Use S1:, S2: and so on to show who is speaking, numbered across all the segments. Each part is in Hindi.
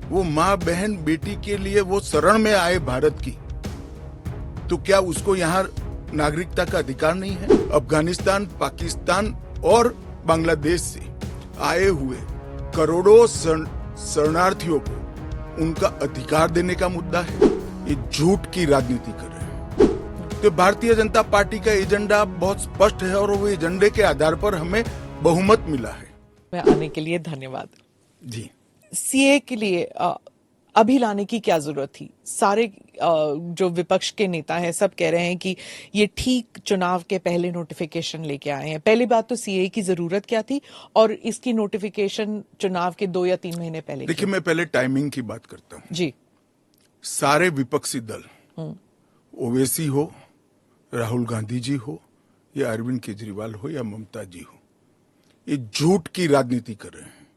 S1: वो माँ बहन बेटी के लिए वो शरण में आए भारत की, तो क्या उसको यहाँ नागरिकता का अधिकार नहीं है? अफगानिस्तान, पाकिस्तान और बांग्लादेश से आए हुए करोड़ों शरणार्थियों को उनका अधिकार देने का मुद्दा है। ये झूठ की राजनीति कर रहे हैं। तो भारतीय जनता पार्टी का एजेंडा बहुत स्पष्ट है और वो एजेंडे के आधार पर हमें बहुमत मिला है।
S2: आने के लिए धन्यवाद
S1: जी।
S2: सीए के लिए अभी लाने की क्या जरूरत थी? सारे जो विपक्ष के नेता हैं सब कह रहे हैं कि ये ठीक चुनाव के पहले नोटिफिकेशन लेके आए हैं। पहली बात तो सीए की जरूरत क्या थी और इसकी नोटिफिकेशन चुनाव के 2 या 3 महीने पहले?
S1: देखिए, मैं पहले टाइमिंग की बात करता हूँ।
S2: जी।
S1: सारे विपक्षी दल, ओवैसी हो, राहुल गांधी जी हो या अरविंद केजरीवाल हो या ममता जी हो, ये झूठ की राजनीति कर रहे हैं।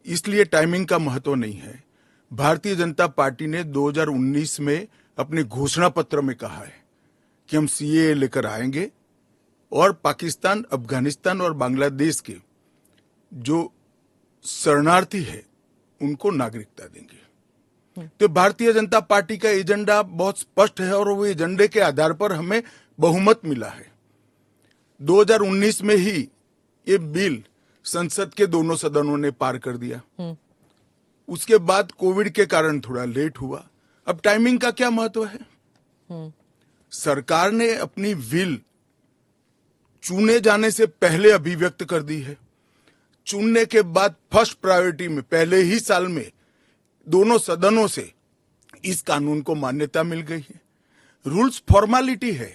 S1: इसलिए टाइमिंग का महत्व नहीं है। भारतीय जनता पार्टी ने 2019 में अपने घोषणा पत्र में कहा है कि हम सीएए लेकर आएंगे और पाकिस्तान, अफगानिस्तान और बांग्लादेश के जो शरणार्थी है उनको नागरिकता देंगे। तो भारतीय जनता पार्टी का एजेंडा बहुत स्पष्ट है और वो एजेंडे के आधार पर हमें बहुमत मिला है। 2019 में ही ये बिल संसद के दोनों सदनों ने पार कर दिया। उसके बाद कोविड के कारण थोड़ा लेट हुआ। अब टाइमिंग का क्या महत्व है? सरकार ने अपनी विल चुने जाने से पहले अभिव्यक्त कर दी है। चुनने के बाद फर्स्ट प्रायोरिटी में पहले ही साल में दोनों सदनों से इस कानून को मान्यता मिल गई है। रूल्स फॉर्मेलिटी है।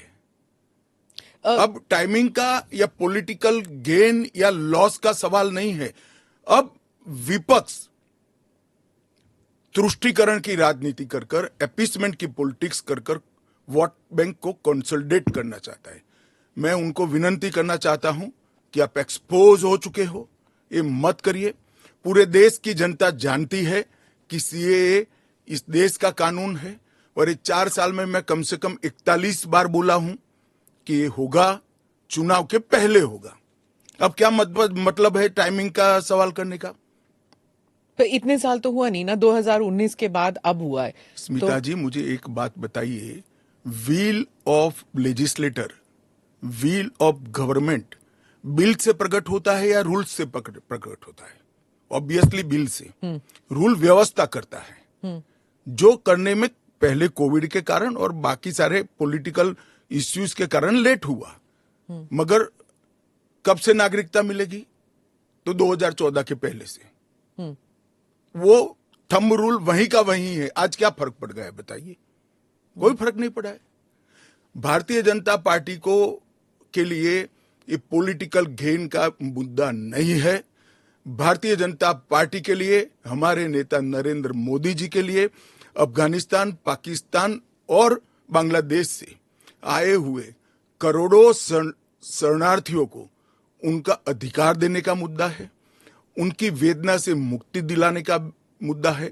S1: अब टाइमिंग का या पॉलिटिकल गेन या लॉस का सवाल नहीं है। अब विपक्ष तुष्टीकरण की राजनीति कर कर, एपीसमेंट की पॉलिटिक्स कर कर वोट बैंक को कंसोलिडेट करना चाहता है। मैं उनको विनती करना चाहता हूं कि आप एक्सपोज हो चुके हो, ये मत करिए। पूरे देश की जनता जानती है कि सीएए इस देश का कानून है और ये 4 साल में मैं कम से कम 41 बार बोला हूं कि ये होगा, चुनाव के पहले होगा। अब क्या मतलब है टाइमिंग का सवाल करने का?
S2: तो इतने साल तो हुआ नहीं ना, 2019 के बाद अब हुआ है।
S1: स्मिता जी, मुझे एक बात बताइए, wheel of legislator, wheel of government bill से प्रकट होता है या रूल से प्रकट होता है? ऑब्वियसली बिल से। रूल व्यवस्था करता है, जो करने में पहले कोविड के कारण और बाकी सारे पॉलिटिकल इश्यूज के कारण लेट हुआ। मगर कब से नागरिकता मिलेगी? तो 2014 के पहले से। वो थंब रूल वहीं का वहीं है। आज क्या फर्क पड़ गया है बताइए? कोई फर्क नहीं पड़ा है। भारतीय जनता पार्टी को के लिए ये पॉलिटिकल गेन का मुद्दा नहीं है। भारतीय जनता पार्टी के लिए, हमारे नेता नरेंद्र मोदी जी के लिए अफगानिस्तान, पाकिस्तान और बांग्लादेश से आए हुए करोड़ों शरणार्थियों को उनका अधिकार देने का मुद्दा है, उनकी वेदना से मुक्ति दिलाने का मुद्दा है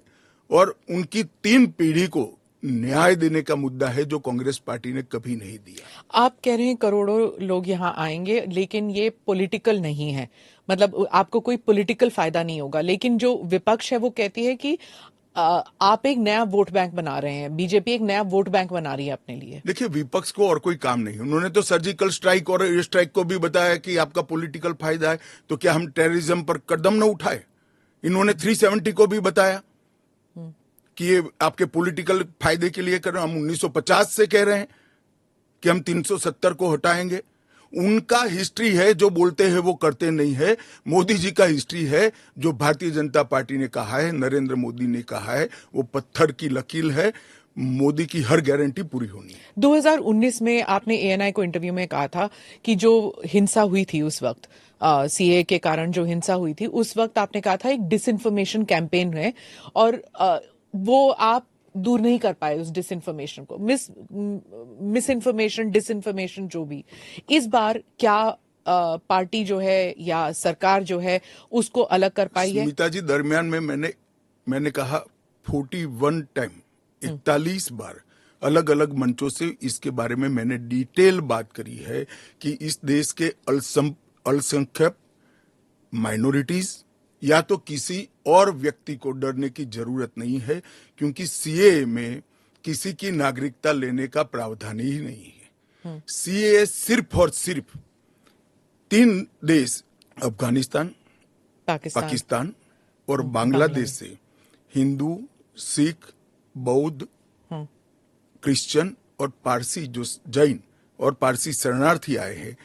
S1: और उनकी 3 पीढ़ी को न्याय देने का मुद्दा है, जो कांग्रेस पार्टी ने कभी नहीं दिया। आप
S2: कह रहे हैं करोड़ों लोग यहाँ आएंगे, लेकिन ये पॉलिटिकल नहीं है, मतलब आपको कोई पॉलिटिकल फायदा नहीं होगा। लेकिन जो विपक्ष है वो कहती है कि आप एक नया वोट बैंक बना रहे हैं, बीजेपी एक नया वोट बैंक बना रही है अपने लिए।
S1: देखिए, विपक्ष को और कोई काम नहीं। उन्होंने तो सर्जिकल स्ट्राइक और एयर स्ट्राइक को भी बताया कि आपका पॉलिटिकल फायदा है, तो क्या हम टेररिज्म पर कदम न उठाए? इन्होंने 370 को भी बताया कि ये आपके पॉलिटिकल फायदे के लिए कर रहे हैं। हम 1950 से कह रहे हैं कि हम 370 को हटाएंगे। उनका हिस्ट्री है, जो बोलते हैं वो करते नहीं है। मोदी जी का हिस्ट्री है, जो भारतीय जनता पार्टी ने कहा है, नरेंद्र मोदी ने कहा है, वो पत्थर की लकीर है। मोदी की हर गारंटी पूरी होनी है।
S2: 2019 में आपने एएनआई को इंटरव्यू में कहा था कि जो हिंसा हुई थी उस वक्त, सीए के कारण जो हिंसा हुई थी, उस वक्त आपने कहा था एक डिसइंफॉर्मेशन कैंपेन है और वो आप दूर नहीं कर पाए उस डिसइंफॉर्मेशन को, मिस इन्फॉर्मेशन, डिसइंफॉर्मेशन, जो भी। इस बार क्या पार्टी जो है या सरकार जो है उसको अलग कर पाई है?
S1: स्मिता जी, दरमियान में मैंने कहा 41 टाइम, 41 बार अलग अलग मंचों से इसके बारे में मैंने डिटेल बात करी है कि इस देश के अल्पसंख्यक माइनॉरिटीज या तो किसी और व्यक्ति को डरने की जरूरत नहीं है, क्योंकि सीएए में किसी की नागरिकता लेने का प्रावधान ही नहीं है। सीएए सिर्फ और सिर्फ 3 देश, अफगानिस्तान, पाकिस्तान और बांग्लादेश से हिंदू, सिख, बौद्ध, क्रिश्चियन और पारसी, जो जैन और पारसी शरणार्थी आए हैं,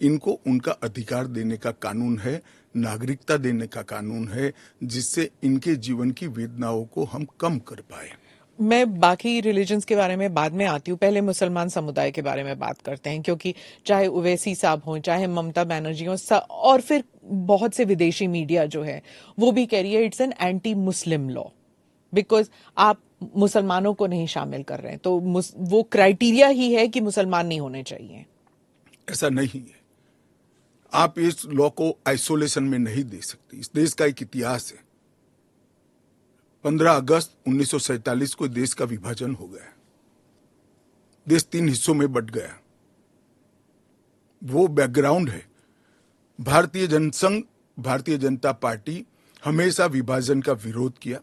S1: इनको उनका अधिकार देने का कानून है, नागरिकता देने का कानून है, जिससे इनके जीवन की वेदनाओं को हम कम कर पाए।
S2: मैं बाकी रिलीजन्स के बारे में बाद में आती हूँ, पहले मुसलमान समुदाय के बारे में बात करते हैं, क्योंकि चाहे ओवैसी साहब हों, चाहे ममता बनर्जी हों, और फिर बहुत से विदेशी मीडिया जो है वो भी कह रही है it's an anti Muslim law, because आप मुसलमानों को नहीं शामिल कर रहे हैं, तो वो क्राइटेरिया ही है कि मुसलमान नहीं होने चाहिए।
S1: ऐसा नहीं है। आप इस लॉ को आइसोलेशन में नहीं दे सकते। इस देश का एक इतिहास है। 15 अगस्त 1947 को देश का विभाजन हो गया, देश 3 हिस्सों में बंट गया। वो बैकग्राउंड है। भारतीय जनसंघ, भारतीय जनता पार्टी हमेशा विभाजन का विरोध किया।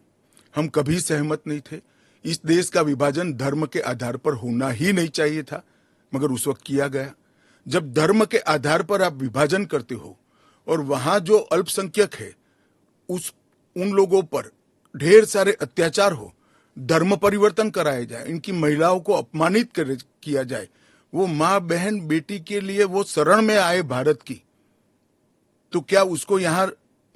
S1: हम कभी सहमत नहीं थे। इस देश का विभाजन धर्म के आधार पर होना ही नहीं चाहिए था, मगर उस वक्त किया गया। जब धर्म के आधार पर आप विभाजन करते हो और वहां जो अल्पसंख्यक है उन लोगों पर ढेर सारे अत्याचार हो, धर्म परिवर्तन कराया जाए, इनकी महिलाओं को अपमानित किया जाए, वो माँ बहन बेटी के लिए वो शरण में आए भारत की, तो क्या उसको यहां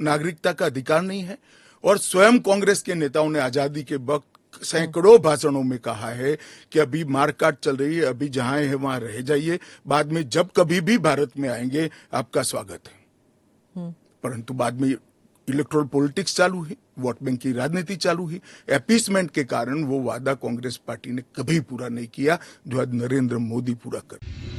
S1: नागरिकता का अधिकार नहीं है? और स्वयं कांग्रेस के नेताओं ने आजादी के वक्त सैकड़ों भाषणों में कहा है कि अभी मारकाट चल रही है, अभी जहां है वहां रह जाइए, बाद में जब कभी भी भारत में आएंगे आपका स्वागत है। परंतु बाद में इलेक्टोरल पॉलिटिक्स चालू हुई, वोट बैंक की राजनीति चालू हुई। अपीसमेंट के कारण वो वादा कांग्रेस पार्टी ने कभी पूरा नहीं किया जो आज नरेंद्र मोदी पूरा कर।